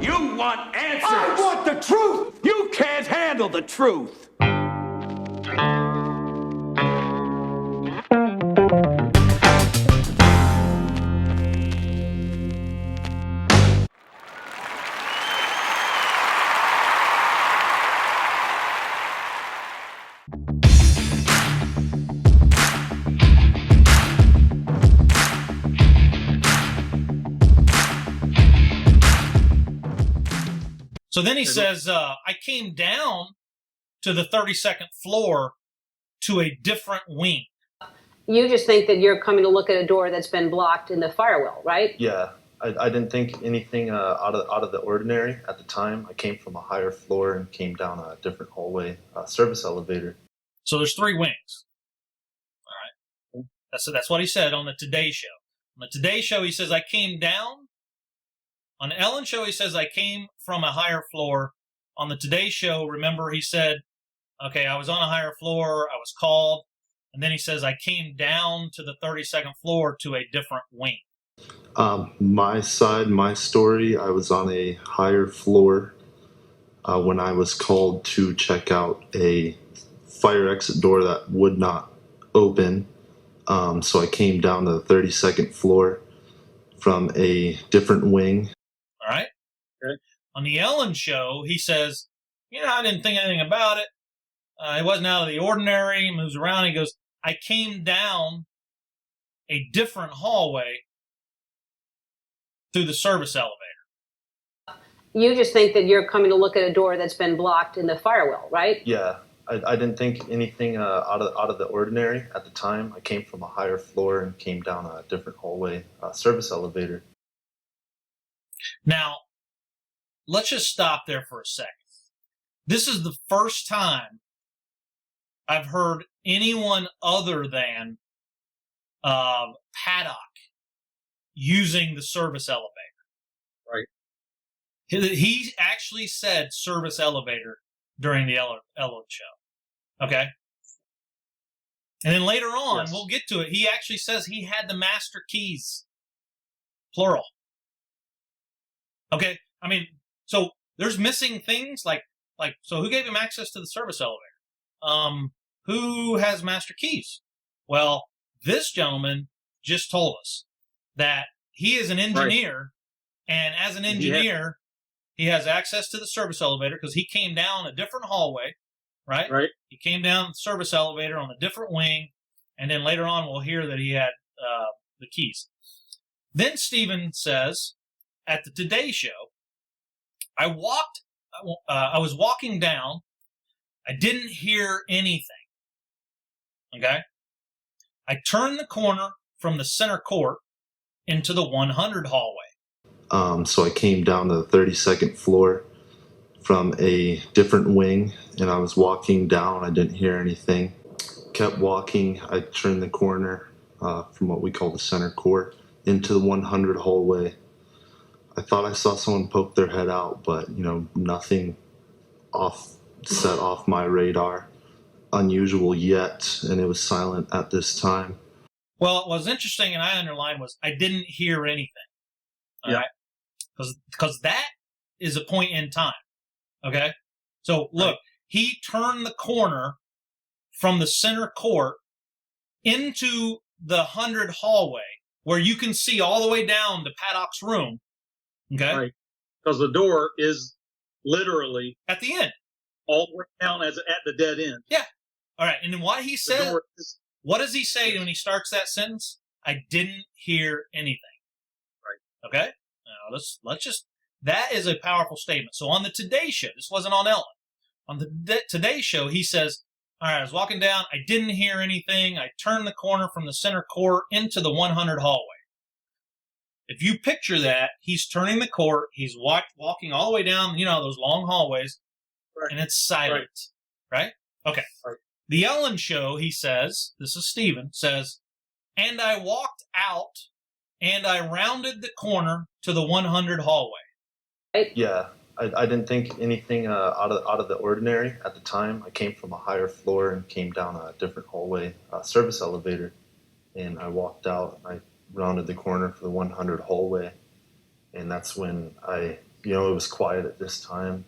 handle. You want answers. I want the truth. You can't handle the truth. So then he says, I came down to the 32nd floor to a different wing. You just think that you're coming to look at a door that's been blocked in the firewall, right? Yeah, I didn't think anything out of the ordinary at the time. I came from a higher floor and came down a different hallway, service elevator. So there's 3 wings. All right. That's what he said on the Today Show. On the Today Show, he says, I came down. On the Ellen Show, he says, I came from a higher floor. On the Today Show, remember, he said, okay, I was on a higher floor, I was called, and then he says, I came down to the 32nd floor to a different wing. My side, my story, I was on a higher floor when I was called to check out a fire exit door that would not open. So I came down to the 32nd floor from a different wing. All right. Okay. On the Ellen Show, he says, I didn't think anything about it. It wasn't out of the ordinary. He moves around. He goes, I came down a different hallway through the service elevator. You just think that you're coming to look at a door that's been blocked in the firewall, right? Yeah, I didn't think anything out of the ordinary at the time. I came from a higher floor and came down a different hallway, service elevator. Now, let's just stop there for a second. This is the first time I've heard anyone other than Paddock using the service elevator. Right. He actually said service elevator during the Ellen Show. Okay? And then later on, Yes. we'll get to it, he actually says he had the master keys. Plural. Okay? I mean, so there's missing things like so who gave him access to the service elevator? Who has master keys? Well, this gentleman just told us that he is an engineer, and as an engineer, he has access to the service elevator because he came down a different hallway, right? Right. He came down the service elevator on a different wing, and then later on we'll hear that he had the keys. Then Stephen says, at the Today Show, I was walking down. I didn't hear anything. Okay? I turned the corner from the center court into the 100 hallway. So I came down to the 32nd floor from a different wing, and I was walking down. I didn't hear anything. Kept walking. I turned the corner from what we call the center court into the 100 hallway. I thought I saw someone poke their head out, but, nothing set off my radar unusual yet, and it was silent at this time. Well, what was interesting, and I underlined, was I didn't hear anything. All right? Because that is a point in time. Okay? So, look, he turned the corner from the center court into the 100 hallway where you can see all the way down to Paddock's room. Okay? Right. Because the door is literally at the end. All the way down at the dead end. Yeah. All right. And then what he said, what does he say when he starts that sentence? I didn't hear anything. Right. Okay? Now, let's just, that is a powerful statement. So on the Today Show, this wasn't on Ellen. On the Today Show, he says, all right, I was walking down. I didn't hear anything. I turned the corner from the center court into the 100 hallway. If you picture that, he's turning the court. He's walking all the way down, those long hallways, and it's silent, right? Okay. Right. The Ellen Show, he says, this is Stephen, says, and I walked out and I rounded the corner to the 100 hallway. Yeah, I didn't think anything out of the ordinary at the time. I came from a higher floor and came down a different hallway, service elevator, and I walked out. I rounded the corner for the 100 hallway, and that's when I, It was quiet at this time.